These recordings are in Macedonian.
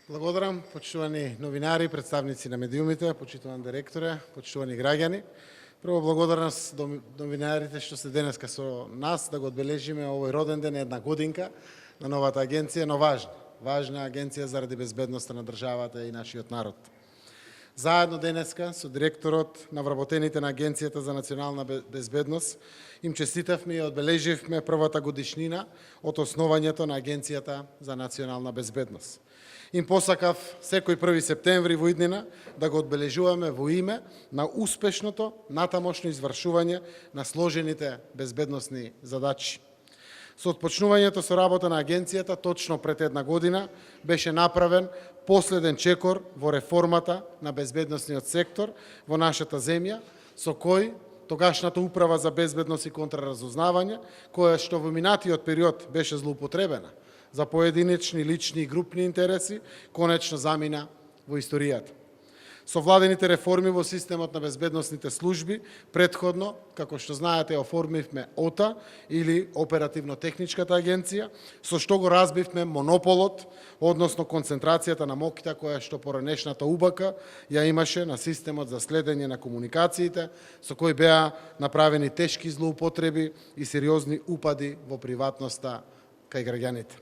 Благодарам, почитувани новинари, представници на медиумите, почитуван директоре, почитувани граѓани. Прво благодарност до новинарите што се денеска со нас да го одбележиме овој роден ден, една годинка на новата агенција, но важна агенција заради безбедноста на државата и нашиот народ. Заедно денеска со директорот на вработените на Агенцијата за национална безбедност им честитавме и одбележивме првата годишнина од основањето на Агенцијата за национална безбедност. Им посакав секој 1 септември во иднина да го одбележуваме во име на успешното натамошно извршување на сложените безбедносни задачи. Со отпочнувањето со работа на агенцијата точно пред една година беше направен последен чекор во реформата на безбедносниот сектор во нашата земја, со кој тогашната управа за безбедност и контраразузнавање, која што во минатиот период беше злоупотребена за поединечни лични и групни интереси, конечно замина во историјата. Со владените реформи во системот на безбедносните служби, предходно, како што знаете, оформивме ОТА или Оперативно-техничката агенција, со што го разбивме монополот, односно концентрацијата на моќта која што поранешната УБК ја имаше на системот за следење на комуникациите, со кој беа направени тешки злоупотреби и сериозни упади во приватноста кај граѓаните.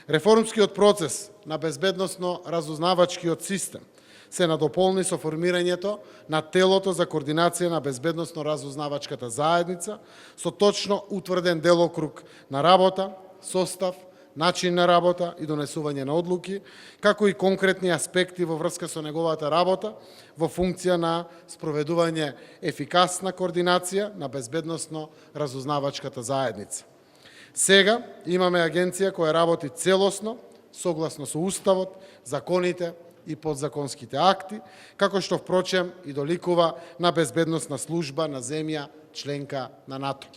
Реформскиот процес на безбедносно-разузнавачкиот систем се надополни со формирањето на телото за координација на безбедносно-разузнавачката заедница со точно утврден делокруг на работа, состав, начин на работа и донесување на одлуки, како и конкретни аспекти во врска со неговата работа во функција на спроведување ефикасна координација на безбедносно-разузнавачката заедница. Сега имаме агенција која работи целосно, согласно со Уставот, законите и подзаконските акти, како што впрочем и доликува на безбедносна служба на земја членка на НАТО.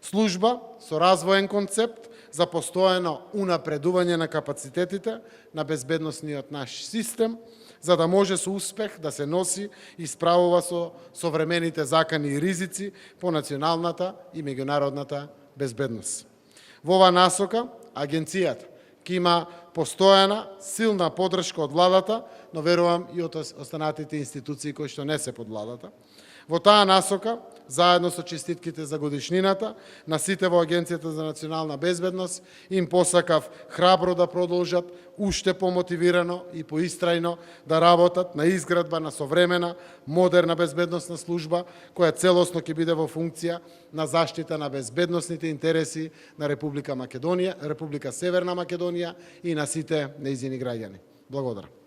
Служба со развоен концепт за постојано унапредување на капацитетите на безбедносниот наш систем, за да може со успех да се носи и справува со современите закани и ризици по националната и меѓународната безбедност. Во оваа насока, агенцијата ќе има постојана, силна поддршка од владата, но верувам и од останатите институции кои што не се под владата. Во таа насока, заедно со честитките за годишнината на сите во Агенцијата за национална безбедност, им посакав храбро да продолжат, уште помотивирано и поистрајно да работат на изградба на современа, модерна безбедносна служба, која целосно ќе биде во функција на заштита на безбедносните интереси на Република Северна Македонија и на сите нејзини граѓани. Благодарам.